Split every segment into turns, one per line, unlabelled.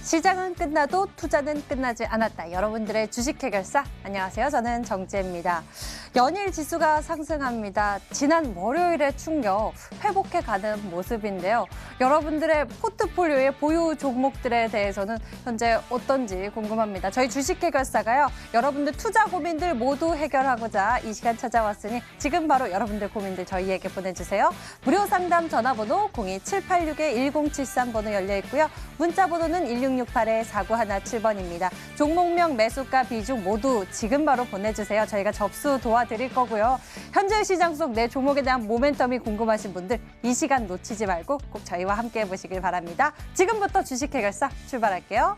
시장은 끝나도 투자는 끝나지 않았다. 여러분들의 주식 해결사. 안녕하세요. 저는 정지혜입니다. 연일 지수가 상승합니다. 지난 월요일의 충격 회복해가는 모습인데요. 여러분들의 포트폴리오의 보유 종목들에 대해서는 현재 어떤지 궁금합니다. 저희 주식 해결사가요. 여러분들 투자 고민들 모두 해결하고자 이 시간 찾아왔으니 지금 바로 여러분들 고민들 저희에게 보내주세요. 무료 상담 전화번호 02786-1073번호 열려 있고요. 문자 번호는 1668-4917번입니다. 종목명, 매수가, 비중 모두 지금 바로 보내주세요. 저희가 접수 도와드릴 거고요. 현재 시장 속 내 종목에 대한 모멘텀이 궁금하신 분들 이 시간 놓치지 말고 꼭 저희와 함께 해보시길 바랍니다. 지금부터 주식 해결사 출발할게요.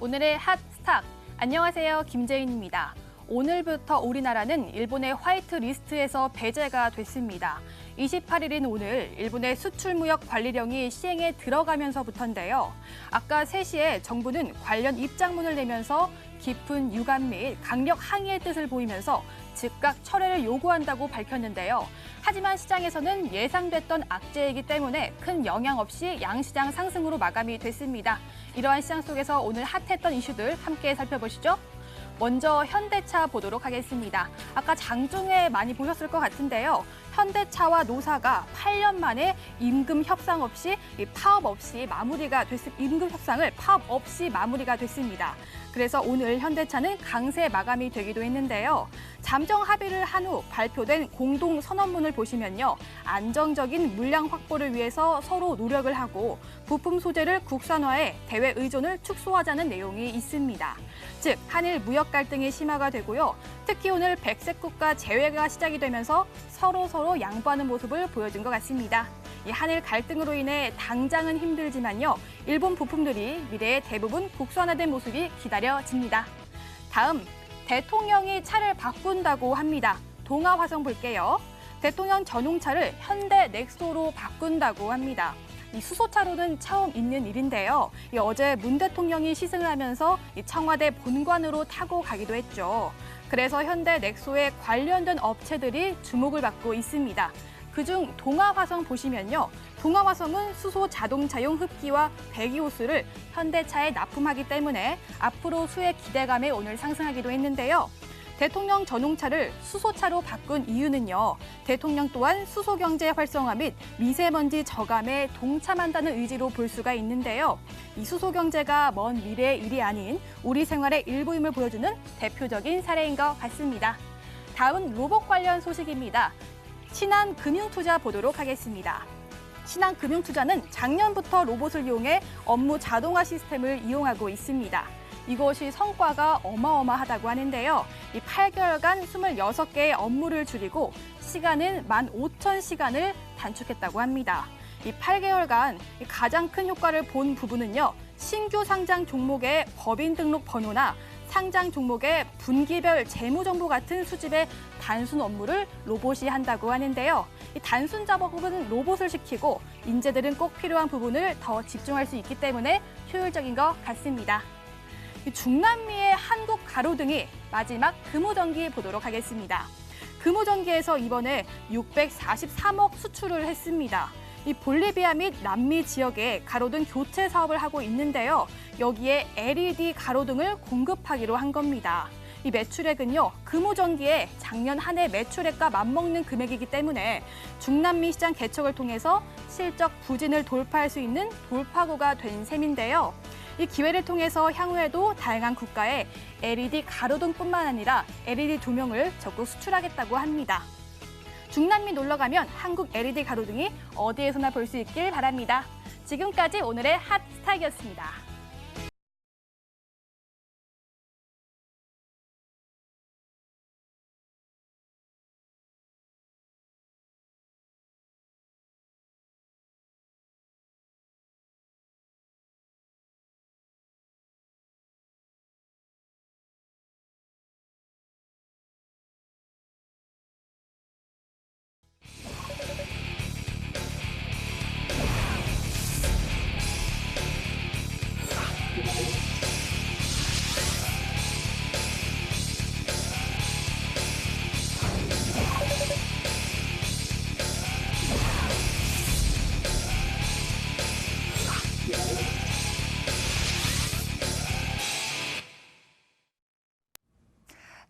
오늘의 핫 스탁. 안녕하세요. 김재인입니다. 오늘부터 우리나라는 일본의 화이트 리스트에서 배제가 됐습니다. 28일인 오늘 일본의 수출무역 관리령이 시행에 들어가면서부터인데요. 아까 3시에 정부는 관련 입장문을 내면서 깊은 유감 및 강력 항의의 뜻을 보이면서 즉각 철회를 요구한다고 밝혔는데요. 하지만 시장에서는 예상됐던 악재이기 때문에 큰 영향 없이 양시장 상승으로 마감이 됐습니다. 이러한 시장 속에서 오늘 핫했던 이슈들 함께 살펴보시죠. 먼저 현대차 보도록 하겠습니다. 아까 장중에 많이 보셨을 것 같은데요. 현대차와 노사가 8년 만에 임금 협상 없이 임금 협상을 파업 없이 마무리가 됐습니다. 그래서 오늘 현대차는 강세 마감이 되기도 했는데요. 잠정 합의를 한 후 발표된 공동 선언문을 보시면요. 안정적인 물량 확보를 위해서 서로 노력을 하고 부품 소재를 국산화해 대외 의존을 축소하자는 내용이 있습니다. 즉, 한일 무역 갈등이 심화가 되고요. 특히 오늘 백색 국가 제외가 시작이 되면서 서로 양보하는 모습을 보여준 것 같습니다. 이 한일 갈등으로 인해 당장은 힘들지만요. 일본 부품들이 미래에 대부분 국산화된 모습이 기다려집니다. 다음, 대통령이 차를 바꾼다고 합니다. 동아화성 볼게요. 대통령 전용차를 현대 넥소로 바꾼다고 합니다. 이 수소차로는 처음 있는 일인데요. 어제 문 대통령이 시승을 하면서 청와대 본관으로 타고 가기도 했죠. 그래서 현대 넥소에 관련된 업체들이 주목을 받고 있습니다. 그중 동아화성 보시면요. 동아화성은 수소 자동차용 흡기와 배기호스를 현대차에 납품하기 때문에 앞으로 수혜 기대감에 오늘 상승하기도 했는데요. 대통령 전용차를 수소차로 바꾼 이유는요. 대통령 또한 수소 경제 활성화 및 미세먼지 저감에 동참한다는 의지로 볼 수가 있는데요. 이 수소 경제가 먼 미래의 일이 아닌 우리 생활의 일부임을 보여주는 대표적인 사례인 것 같습니다. 다음은 로봇 관련 소식입니다. 신한금융투자 보도록 하겠습니다. 신한금융투자는 작년부터 로봇을 이용해 업무 자동화 시스템을 이용하고 있습니다. 이것이 성과가 어마어마하다고 하는데요. 이 8개월간 26개의 업무를 줄이고 시간은 15,000시간을 단축했다고 합니다. 이 8개월간 가장 큰 효과를 본 부분은요. 신규 상장 종목의 법인 등록 번호나 상장 종목의 분기별 재무 정보 같은 수집의 단순 업무를 로봇이 한다고 하는데요. 이 단순 작업은 로봇을 시키고 인재들은 꼭 필요한 부분을 더 집중할 수 있기 때문에 효율적인 것 같습니다. 중남미의 한국 가로등이 마지막 금호전기 보도록 하겠습니다. 금호전기에서 이번에 643억 수출을 했습니다. 이 볼리비아 및 남미 지역에 가로등 교체 사업을 하고 있는데요. 여기에 LED 가로등을 공급하기로 한 겁니다. 이 매출액은요, 금호전기의 작년 한 해 매출액과 맞먹는 금액이기 때문에 중남미 시장 개척을 통해서 실적 부진을 돌파할 수 있는 돌파구가 된 셈인데요. 이 기회를 통해서 향후에도 다양한 국가에 LED 가로등뿐만 아니라 LED 조명을 적극 수출하겠다고 합니다. 중남미 놀러 가면 한국 LED 가로등이 어디에서나 볼 수 있길 바랍니다. 지금까지 오늘의 핫 스탁이었습니다.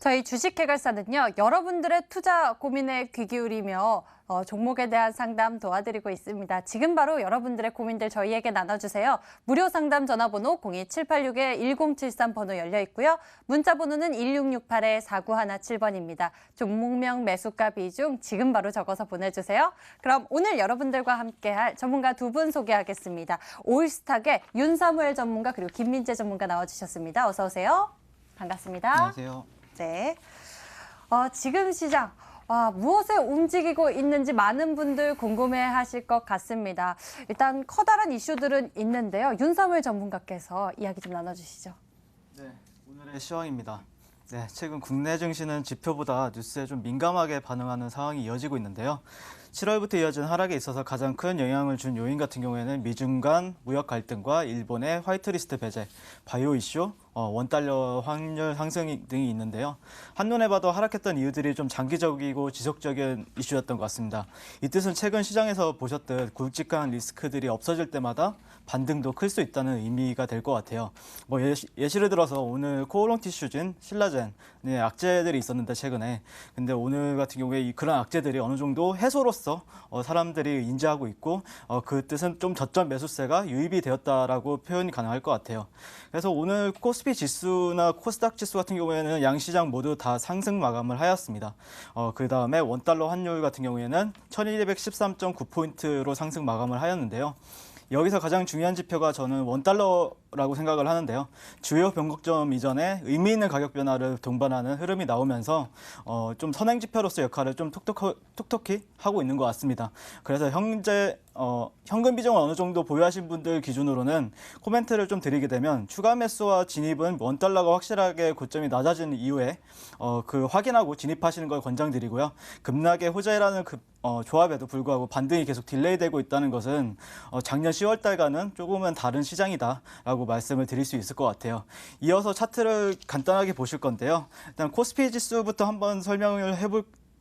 저희 주식해결사는요, 여러분들의 투자 고민에 귀 기울이며 종목에 대한 상담 도와드리고 있습니다. 지금 바로 여러분들의 고민들 저희에게 나눠주세요. 무료 상담 전화번호 02786-1073 번호 열려 있고요. 문자 번호는 1668-4917번입니다. 종목명, 매수가 비중 지금 바로 적어서 보내주세요. 그럼 오늘 여러분들과 함께할 전문가 두 분 소개하겠습니다. 올스탁의 윤사무엘 전문가 그리고 김민재 전문가 나와주셨습니다. 어서 오세요. 반갑습니다.
안녕하세요.
네. 지금 시장 무엇에 움직이고 있는지 많은 분들 궁금해하실 것 같습니다. 일단 커다란 이슈들은 있는데요. 윤사무엘 전문가께서 이야기 좀 나눠주시죠.
네, 오늘의 시황입니다. 네, 최근 국내 증시는 지표보다 뉴스에 좀 민감하게 반응하는 상황이 이어지고 있는데요. 7월부터 이어진 하락에 있어서 가장 큰 영향을 준 요인 같은 경우에는 미중 간 무역 갈등과 일본의 화이트리스트 배제, 바이오 이슈, 원달러 환율 상승 등이 있는데요. 한눈에 봐도 하락했던 이유들이 좀 장기적이고 지속적인 이슈였던 것 같습니다. 이 뜻은 최근 시장에서 보셨듯 굵직한 리스크들이 없어질 때마다 반등도 클 수 있다는 의미가 될 것 같아요. 예시를 들어서 오늘 코오롱 티슈진, 신라젠 악재들이 있었는데 최근에 근데 오늘 같은 경우에 그런 악재들이 어느 정도 해소로서 사람들이 인지하고 있고 그 뜻은 좀 저점 매수세가 유입이 되었다라고 표현이 가능할 것 같아요. 그래서 오늘 코스피 지수나 코스닥 지수 같은 경우에는 양시장 모두 다 상승 마감을 하였습니다. 그 다음에 원달러 환율 같은 경우에는 1213.9포인트로 상승 마감을 하였는데요. 여기서 가장 중요한 지표가 저는 원달러라고 생각을 하는데요. 주요 변곡점 이전에 의미 있는 가격 변화를 동반하는 흐름이 나오면서 좀 선행 지표로서 역할을 좀 톡톡히 하고 있는 것 같습니다. 그래서 현재 현금 비중을 어느 정도 보유하신 분들 기준으로는 코멘트를 좀 드리게 되면 추가 매수와 진입은 원달러가 확실하게 고점이 낮아진 이후에 그 확인하고 진입하시는 걸 권장드리고요. 급락의 호재라는 조합에도 불구하고 반등이 계속 딜레이되고 있다는 것은 작년 10월 달과는 조금은 다른 시장이다라고 말씀을 드릴 수 있을 것 같아요. 이어서 차트를 간단하게 보실 건데요. 일단 코스피 지수부터 한번 설명을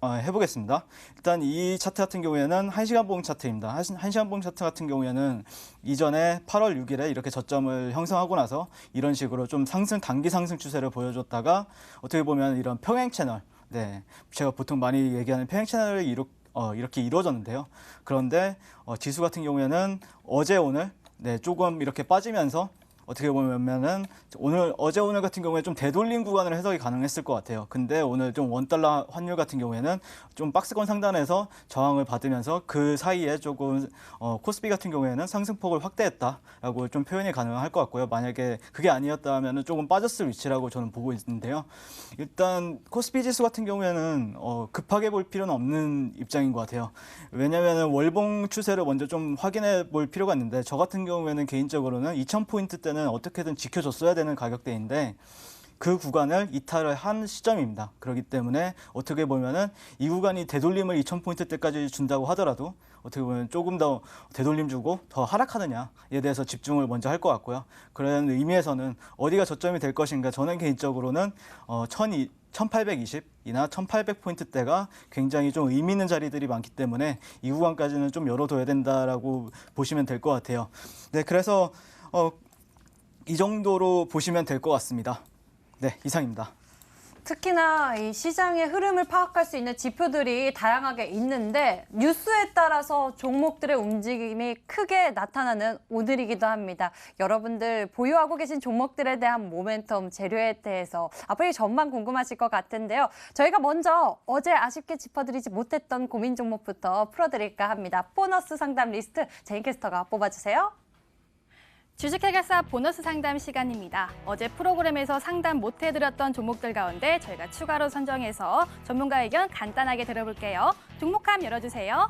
해보겠습니다. 일단 이 차트 같은 경우에는 1시간 봉 차트입니다. 1시간 봉 차트 같은 경우에는 이전에 8월 6일에 이렇게 저점을 형성하고 나서 이런 식으로 좀 단기 상승 추세를 보여줬다가 어떻게 보면 이런 평행 채널, 네, 제가 보통 많이 얘기하는 평행 채널이 이렇게 이루어졌는데요. 그런데 지수 같은 경우에는 어제 오늘 조금 이렇게 빠지면서 어떻게 보면은 어제 오늘 같은 경우에 좀 되돌림 구간으로 해석이 가능했을 것 같아요. 근데 오늘 좀 원달러 환율 같은 경우에는 좀 박스권 상단에서 저항을 받으면서 그 사이에 조금 코스피 같은 경우에는 상승폭을 확대했다라고 좀 표현이 가능할 것 같고요. 만약에 그게 아니었다면은 조금 빠졌을 위치라고 저는 보고 있는데요. 일단 코스피 지수 같은 경우에는 급하게 볼 필요는 없는 입장인 것 같아요. 왜냐하면 월봉 추세를 먼저 좀 확인해 볼 필요가 있는데 저 같은 경우에는 개인적으로는 2000포인트 는 어떻게든 지켜줬어야 되는 가격대인데 그 구간을 이탈을 한 시점입니다. 그렇기 때문에 어떻게 보면은 이 구간이 되돌림을 2000포인트대까지 준다고 하더라도 어떻게 보면 조금 더 되돌림 주고 더 하락하느냐에 대해서 집중을 먼저 할 것 같고요. 그런 의미에서는 어디가 저점이 될 것인가 저는 개인적으로는 1820이나 1800포인트대가 굉장히 좀 의미 있는 자리들이 많기 때문에 이 구간까지는 좀 열어둬야 된다라고 보시면 될 것 같아요. 네, 그래서 이 정도로 보시면 될 것 같습니다. 네, 이상입니다.
특히나 이 시장의 흐름을 파악할 수 있는 지표들이 다양하게 있는데 뉴스에 따라서 종목들의 움직임이 크게 나타나는 오늘이기도 합니다. 여러분들 보유하고 계신 종목들에 대한 모멘텀, 재료에 대해서 앞으로의 전망 궁금하실 것 같은데요. 저희가 먼저 어제 아쉽게 짚어드리지 못했던 고민 종목부터 풀어드릴까 합니다. 보너스 상담 리스트 제인캐스터가 뽑아주세요.
주식해결사 보너스 상담 시간입니다. 어제 프로그램에서 상담 못 해드렸던 종목들 가운데 저희가 추가로 선정해서 전문가 의견 간단하게 들어볼게요. 종목함 열어주세요.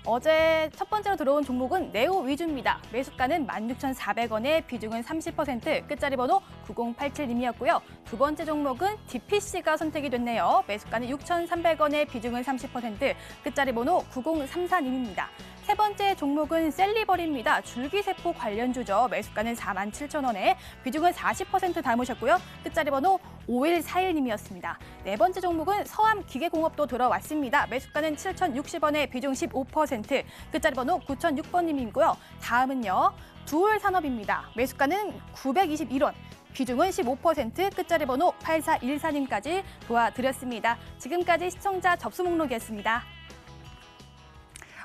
어제 첫 번째로 들어온 종목은 네오 위주입니다. 매수가는 16,400원에 비중은 30%, 끝자리 번호 9087님이었고요. 두 번째 종목은 DPC가 선택이 됐네요. 매수가는 6,300원에 비중은 30%, 끝자리 번호 9034님입니다. 세 번째 종목은 셀리버리입니다. 줄기세포 관련주죠. 매수가는 47,000원에 비중은 40% 담으셨고요. 끝자리 번호 5141님이었습니다. 네 번째 종목은 서암기계공업도 들어왔습니다. 매수가는 7,060원에 비중 15%, 끝자리 번호 9006번님이고요. 다음은요. 두울산업입니다. 매수가는 921원. 비중은 15%, 끝자리 번호 8414님까지 도와드렸습니다. 지금까지 시청자 접수 목록이었습니다.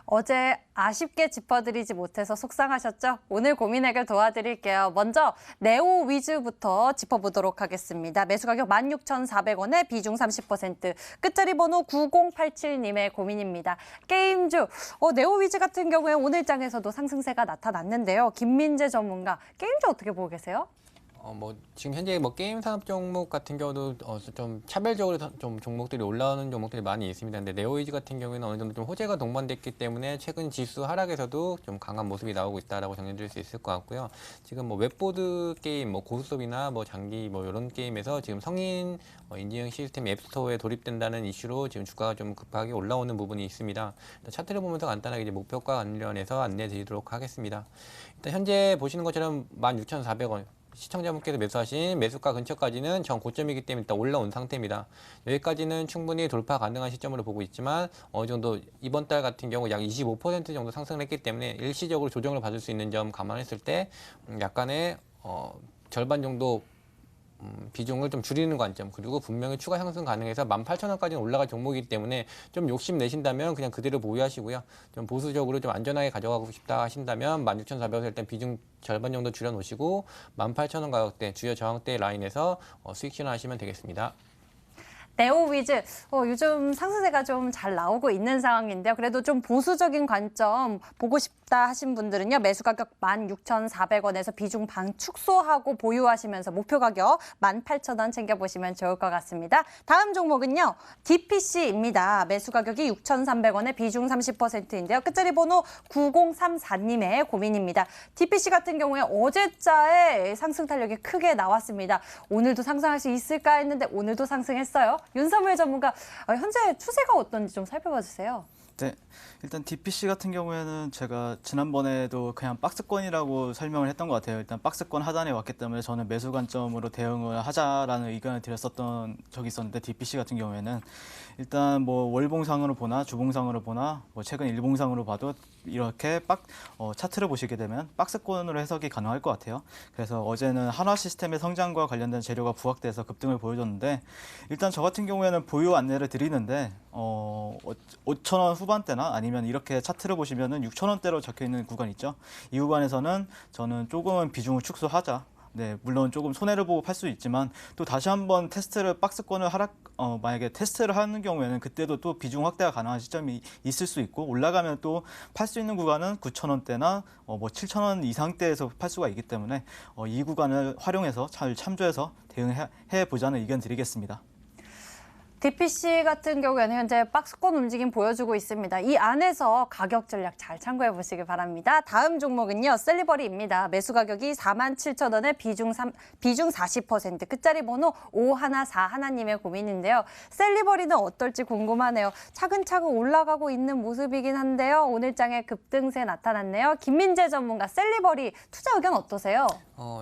어제 아쉽게 짚어드리지 못해서 속상하셨죠? 오늘 고민 해결 도와드릴게요. 먼저 네오 위즈부터 짚어보도록 하겠습니다. 매수 가격 16,400원에 비중 30%, 끝자리 번호 9087님의 고민입니다. 게임주, 네오 위즈 같은 경우에 오늘 장에서도 상승세가 나타났는데요. 김민재 전문가, 게임주 어떻게 보고 계세요?
지금 현재 게임 산업 종목 같은 경우도 좀 차별적으로 좀 종목들이 올라오는 종목들이 많이 있습니다. 근데 네오이즈 같은 경우에는 어느 정도 좀 호재가 동반됐기 때문에 최근 지수 하락에서도 좀 강한 모습이 나오고 있다라고 정리드릴 수 있을 것 같고요. 지금 웹보드 게임, 고스톱이나 장기 이런 게임에서 지금 성인 인증 시스템 앱스토어에 도입된다는 이슈로 지금 주가가 좀 급하게 올라오는 부분이 있습니다. 차트를 보면서 간단하게 이제 목표가 관련해서 안내드리도록 하겠습니다. 일단 현재 보시는 것처럼 16,400원. 시청자분께서 매수하신 매수가 근처까지는 전 고점이기 때문에 일단 올라온 상태입니다. 여기까지는 충분히 돌파 가능한 시점으로 보고 있지만 어느 정도 이번 달 같은 경우 약 25% 정도 상승을 했기 때문에 일시적으로 조정을 받을 수 있는 점 감안했을 때 약간의 절반 정도 비중을 좀 줄이는 관점, 그리고 분명히 추가 상승 가능해서 18,000원까지는 올라갈 종목이기 때문에 좀 욕심 내신다면 그냥 그대로 보유하시고요. 좀 보수적으로 좀 안전하게 가져가고 싶다 하신다면 16,400원 일단 비중 절반 정도 줄여놓으시고 18,000원 가격대, 주요 저항대 라인에서 수익 실현하시면 되겠습니다.
네오 위즈, 요즘 상승세가 좀 잘 나오고 있는 상황인데요. 그래도 좀 보수적인 관점 보고 싶다 하신 분들은요. 매수 가격 16,400원에서 비중 반 축소하고 보유하시면서 목표 가격 18,000원 챙겨보시면 좋을 것 같습니다. 다음 종목은요. DPC입니다. 매수 가격이 6,300원에 비중 30%인데요. 끝자리 번호 9034님의 고민입니다. DPC 같은 경우에 어제자에 상승 탄력이 크게 나왔습니다. 오늘도 상승할 수 있을까 했는데 오늘도 상승했어요. 윤석열 전문가, 현재 추세가 어떤지 좀 살펴봐 주세요.
네, 일단 DPC 같은 경우에는 제가 지난번에도 그냥 박스권이라고 설명을 했던 것 같아요. 일단 박스권 하단에 왔기 때문에 저는 매수 관점으로 대응을 하자라는 의견을 드렸었던 적이 있었는데 DPC 같은 경우에는 일단 월봉상으로 보나 주봉상으로 보나 최근 일봉상으로 봐도 이렇게 차트를 보시게 되면 박스권으로 해석이 가능할 것 같아요. 그래서 어제는 한화 시스템의 성장과 관련된 재료가 부각돼서 급등을 보여줬는데 일단 저 같은 경우에는 보유 안내를 드리는데 5,000원 후반대나 아니면 이렇게 차트를 보시면은 6,000원대로 적혀 있는 구간 있죠. 이 구간에서는 저는 조금은 비중을 축소하자. 네, 물론 조금 손해를 보고 팔 수 있지만 또 다시 한번 박스권을 만약에 테스트를 하는 경우에는 그때도 또 비중 확대가 가능한 시점이 있을 수 있고 올라가면 또 팔 수 있는 구간은 9,000원대나 7,000원 이상대에서 팔 수가 있기 때문에 이 구간을 활용해서 잘 참조해서 대응해 보자는 의견 드리겠습니다.
DPC 같은 경우에는 현재 박스권 움직임 보여주고 있습니다. 이 안에서 가격 전략 잘 참고해 보시기 바랍니다. 다음 종목은요. 셀리버리입니다. 매수 가격이 47,000원에 비중 40%, 끝자리 번호 5141님의 고민인데요. 셀리버리는 어떨지 궁금하네요. 차근차근 올라가고 있는 모습이긴 한데요. 오늘 장에 급등세 나타났네요. 김민재 전문가, 셀리버리 투자 의견 어떠세요?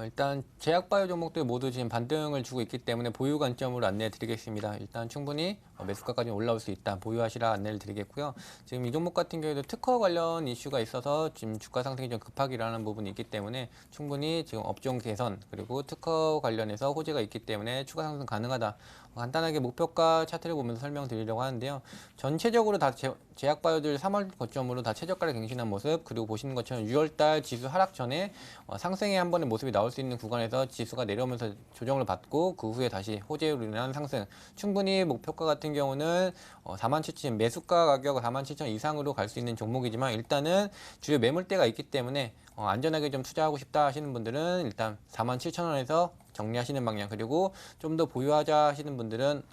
일단 제약바이오 종목들 모두 지금 반등을 주고 있기 때문에 보유 관점으로 안내해 드리겠습니다. 일단 충분히 매수가까지 올라올 수 있다. 보유하시라 안내를 드리겠고요. 지금 이 종목 같은 경우에도 특허 관련 이슈가 있어서 지금 주가 상승이 좀 급하게 일어나는 부분이 있기 때문에 충분히 지금 업종 개선 그리고 특허 관련해서 호재가 있기 때문에 추가 상승 가능하다. 간단하게 목표가 차트를 보면서 설명드리려고 하는데요. 전체적으로 다 제약바이오들 3월 고점으로 다 최저가를 갱신한 모습, 그리고 보시는 것처럼 6월달 지수 하락 전에 상승의 한 번의 모습이 나올 수 있는 구간에서 지수가 내려오면서 조정을 받고 그 후에 다시 호재로 인한 상승, 충분히 목표가 같은 경우는 47,000 매수가 가격 47,000 이상으로 갈 수 있는 종목이지만 일단은 주요 매물대가 있기 때문에 안전하게 좀 투자하고 싶다 하시는 분들은 일단 47,000원에서 정리하시는 방향, 그리고 좀 더 보유하자 하시는 분들은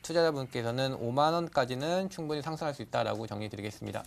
투자자분께서는 5만 원까지는 충분히 상승할 수 있다라고 정리 드리겠습니다.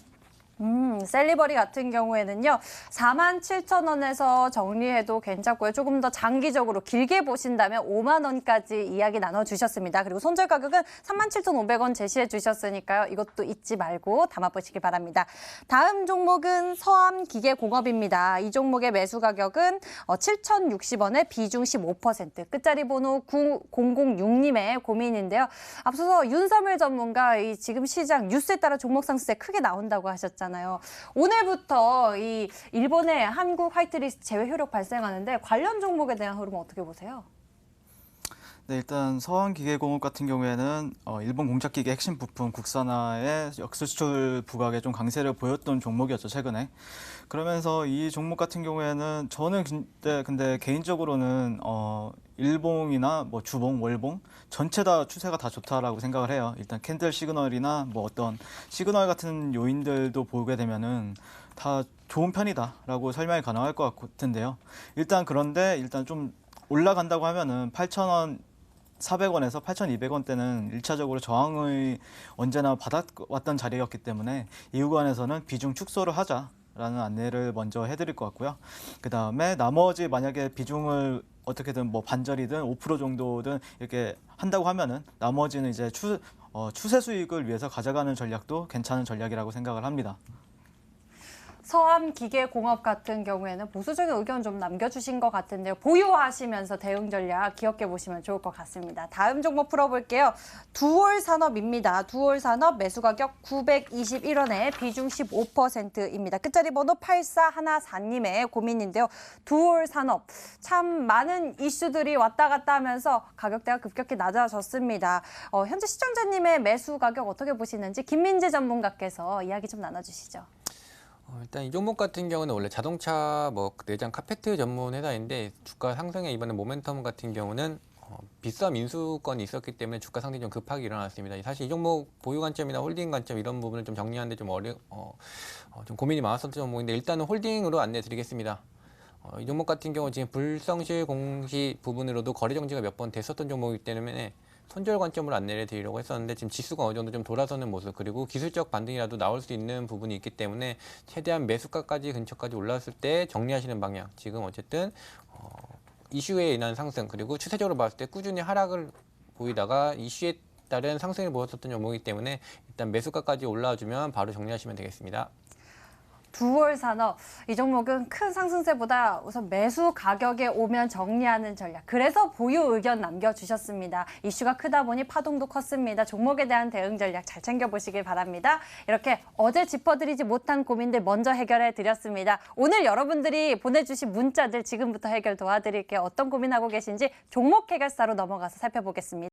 셀리버리 같은 경우에는요. 47,000원에서 정리해도 괜찮고요. 조금 더 장기적으로 길게 보신다면 5만 원까지 이야기 나눠주셨습니다. 그리고 손절 가격은 37,500원 제시해 주셨으니까요. 이것도 잊지 말고 담아보시기 바랍니다. 다음 종목은 서암기계공업입니다. 이 종목의 매수 가격은 7,060원에 비중 15%, 끝자리 번호 9006님의 고민인데요. 앞서서 윤석열 전문가 지금 시장 뉴스에 따라 종목 상승세 크게 나온다고 하셨잖아요. 오늘부터 이 일본의 한국 화이트리스트 제외 효력 발생하는데 관련 종목에 대한 흐름 어떻게 보세요?
네, 일단 서한기계공업 같은 경우에는 일본 공작기계 핵심 부품 국산화의 역수출 부각에 좀 강세를 보였던 종목이었죠, 최근에. 그러면서 이 종목 같은 경우에는 저는 근데 개인적으로는 일봉이나 뭐 주봉, 월봉 전체 다 추세가 다 좋다라고 생각을 해요. 일단 캔들 시그널이나 뭐 어떤 시그널 같은 요인들도 보게 되면은 다 좋은 편이다라고 설명이 가능할 것 같은데요. 그런데 일단 좀 올라간다고 하면은 8,000원 400원에서 8,200원대는 1차적으로 저항을 언제나 받아왔던 자리였기 때문에 이 구간에서는 비중 축소를 하자라는 안내를 먼저 해드릴 것 같고요. 그 다음에 나머지 만약에 비중을 어떻게든 뭐 반절이든 5% 정도든 이렇게 한다고 하면은 나머지는 이제 추세 수익을 위해서 가져가는 전략도 괜찮은 전략이라고 생각을 합니다.
서암기계공업 같은 경우에는 보수적인 의견 좀 남겨주신 것 같은데요. 보유하시면서 대응 전략 기억해 보시면 좋을 것 같습니다. 다음 종목 풀어볼게요. 두올산업입니다. 두올산업 매수 가격 921원에 비중 15%입니다. 끝자리 번호 8414님의 고민인데요. 두올산업 참 많은 이슈들이 왔다 갔다 하면서 가격대가 급격히 낮아졌습니다. 현재 시청자님의 매수 가격 어떻게 보시는지 김민재 전문가께서 이야기 좀 나눠주시죠.
일단 이 종목 같은 경우는 원래 자동차 뭐 내장 카페트 전문 회사인데 주가 상승에 이번에 모멘텀 같은 경우는 비싸 민수건이 있었기 때문에 주가 상승이 좀 급하게 일어났습니다. 사실 이 종목 보유 관점이나 홀딩 관점 이런 부분을 좀 정리하는데 좀 좀 고민이 많았었던 종목인데 일단은 홀딩으로 안내 드리겠습니다. 이 종목 같은 경우 지금 불성실 공시 부분으로도 거래 정지가 몇 번 됐었던 종목이기 때문에 손절 관점으로 안내를 드리려고 했었는데 지금 지수가 어느 정도 좀 돌아서는 모습 그리고 기술적 반등이라도 나올 수 있는 부분이 있기 때문에 최대한 매수가까지 근처까지 올라왔을 때 정리하시는 방향. 지금 어쨌든 이슈에 인한 상승 그리고 추세적으로 봤을 때 꾸준히 하락을 보이다가 이슈에 따른 상승을 보였었던 종목이기 때문에 일단 매수가까지 올라와주면 바로 정리하시면 되겠습니다.
두올산업 이 종목은 큰 상승세보다 우선 매수 가격에 오면 정리하는 전략. 그래서 보유 의견 남겨주셨습니다. 이슈가 크다 보니 파동도 컸습니다. 종목에 대한 대응 전략 잘 챙겨보시길 바랍니다. 이렇게 어제 짚어드리지 못한 고민들 먼저 해결해 드렸습니다. 오늘 여러분들이 보내주신 문자들 지금부터 해결 도와드릴게요. 어떤 고민하고 계신지 종목 해결사로 넘어가서 살펴보겠습니다.